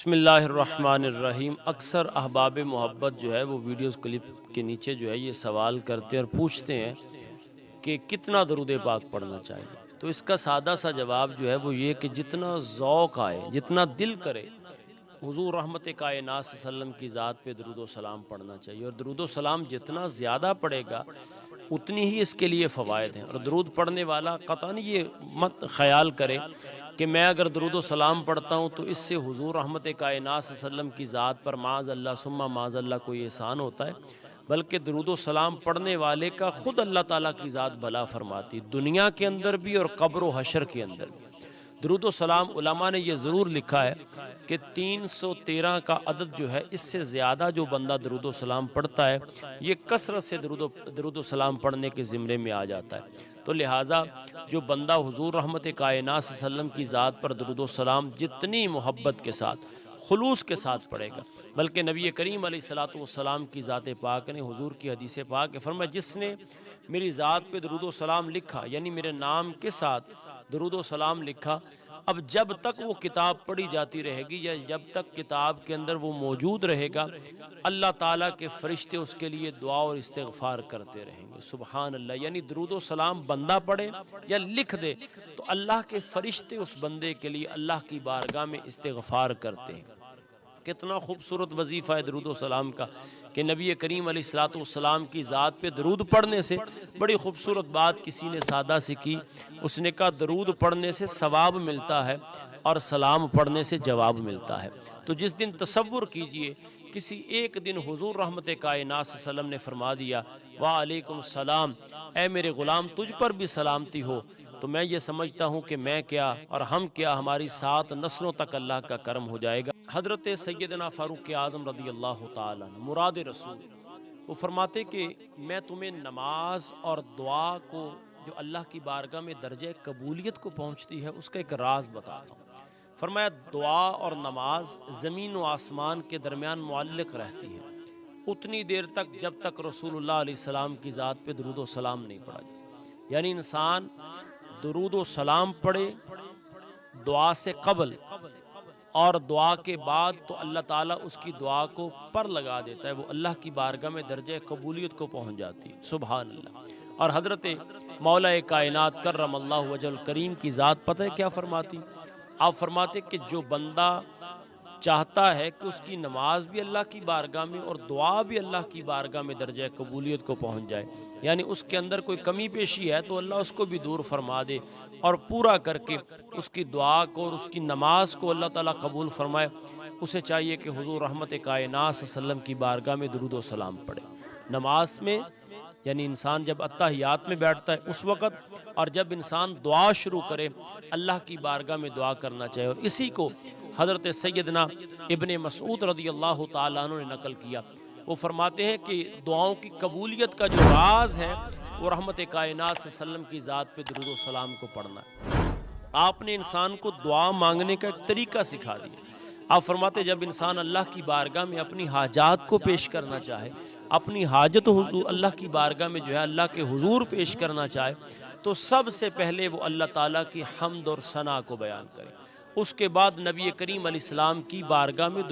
بسم اللہ الرحمن الرحیم۔ اکثر احباب محبت جو ہے وہ ویڈیوز کلپ کے نیچے جو ہے یہ سوال کرتے اور پوچھتے ہیں کہ کتنا درود پاک پڑھنا چاہیے۔ تو اس کا سادہ سا جواب جو ہے وہ یہ کہ جتنا ذوق آئے، جتنا دل کرے، حضور رحمت کائنات صلی اللہ علیہ وسلم کی ذات پہ درود و سلام پڑھنا چاہیے، اور درود و سلام جتنا زیادہ پڑھے گا اتنی ہی اس کے لیے فوائد ہیں۔ اور درود پڑھنے والا قطعاً یہ مت خیال کرے کہ میں اگر درود و سلام پڑھتا ہوں تو اس سے حضور رحمت کائنات صلی اللہ علیہ وسلم کی ذات پر معاذ اللہ ثم معاذ اللہ کوئی احسان ہوتا ہے، بلکہ درود و سلام پڑھنے والے کا خود اللہ تعالیٰ کی ذات بھلا فرماتی، دنیا کے اندر بھی اور قبر و حشر کے اندر بھی۔ درود و سلام علماء نے یہ ضرور لکھا ہے کہ 313 کا عدد جو ہے، اس سے زیادہ جو بندہ درود و سلام پڑھتا ہے یہ کثرت سے درود و سلام پڑھنے کے زمرے میں آ جاتا ہے۔ تو لہٰذا جو بندہ حضور رحمت کائنات صلی اللہ علیہ وسلم کی ذات پر درود و سلام جتنی محبت کے ساتھ، خلوص کے ساتھ پڑھے گا، بلکہ نبی کریم علیہ الصلوۃ والسلام کی ذات پاک نے حضور کی حدیث پاک فرمایا، جس نے میری ذات پہ درود و سلام لکھا، یعنی میرے نام کے ساتھ درود و سلام لکھا، اب جب تک وہ کتاب پڑھی جاتی رہے گی یا جب تک کتاب کے اندر وہ موجود رہے گا، اللہ تعالیٰ کے فرشتے اس کے لیے دعا اور استغفار کرتے رہیں گے۔ سبحان اللہ، یعنی درود و سلام بندہ پڑھے یا لکھ دے تو اللہ کے فرشتے اس بندے کے لیے اللہ کی بارگاہ میں استغفار کرتے ہیں۔ کتنا خوبصورت وظیفہ ہے درود و سلام کا کہ نبی کریم علیہ الصلوۃ والسلام کی ذات پہ درود پڑھنے سے بڑی خوبصورت بات کسی نے سادہ سی کی، اس نے کہا درود پڑھنے سے ثواب ملتا ہے اور سلام پڑھنے سے جواب ملتا ہے۔ تو جس دن تصور کیجئے کسی ایک دن حضور رحمت کائنات صلی اللہ علیہ وسلم نے فرما دیا وعلیکم السلام، اے میرے غلام تجھ پر بھی سلامتی ہو، تو میں یہ سمجھتا ہوں کہ میں کیا اور ہم کیا، ہماری 7 نسلوں تک اللہ کا کرم ہو جائے گا۔ حضرت سیدنا فاروق اعظم رضی اللہ تعالیٰ عنہ مراد رسول، وہ فرماتے کہ میں تمہیں نماز اور دعا کو جو اللہ کی بارگاہ میں درجہ قبولیت کو پہنچتی ہے اس کا ایک راز بتاتا ہوں۔ فرمایا دعا اور نماز زمین و آسمان کے درمیان معلق رہتی ہے اتنی دیر تک جب تک رسول اللہ علیہ السلام کی ذات پہ درود و سلام نہیں پڑھا جائے۔ یعنی انسان درود و سلام پڑھے دعا سے قبل اور دعا کے بعد تو اللہ تعالیٰ اس کی دعا کو پر لگا دیتا ہے، وہ اللہ کی بارگاہ میں درجہ قبولیت کو پہنچ جاتی ہے۔ سبحان اللہ۔ اور حضرت مولا کائنات کرم اللہ وجہ الکریم کی ذات پتہ ہے کیا فرماتی؟ آپ فرماتے کہ جو بندہ چاہتا ہے کہ اس کی نماز بھی اللہ کی بارگاہ میں اور دعا بھی اللہ کی بارگاہ میں درجہ قبولیت کو پہنچ جائے، یعنی اس کے اندر کوئی کمی پیشی ہے تو اللہ اس کو بھی دور فرما دے اور پورا کر کے اس کی دعا کو اور اس کی نماز کو اللہ تعالیٰ قبول فرمائے، اسے چاہیے کہ حضور رحمت کائنات صلی اللہ علیہ وسلم کی بارگاہ میں درود و سلام پڑھے۔ نماز میں یعنی انسان جب اتحیات میں بیٹھتا ہے اس وقت، اور جب انسان دعا شروع کرے اللہ کی بارگاہ میں دعا کرنا چاہے، اور اسی کو حضرت سیدنا ابن مسعود رضی اللہ تعالیٰ عنہ نے نقل کیا۔ وہ فرماتے ہیں کہ دعاؤں کی قبولیت کا جو راز ہے وہ رحمت کائنات صلی اللہ علیہ وسلم کی ذات پہ درود و سلام کو پڑھنا ہے۔ آپ نے انسان کو دعا مانگنے کا ایک طریقہ سکھا دیا۔ آپ فرماتے ہیں جب انسان اللہ کی بارگاہ میں اپنی حاجات کو پیش کرنا چاہے، اپنی حاجت حضور اللہ کی بارگاہ میں جو ہے اللہ کے حضور پیش کرنا چاہے، تو سب سے پہلے وہ اللہ تعالیٰ کی حمد اور ثنا کو بیان کرے، اس کے بعد نبی کریم علیہ السلام کی بارگاہ میں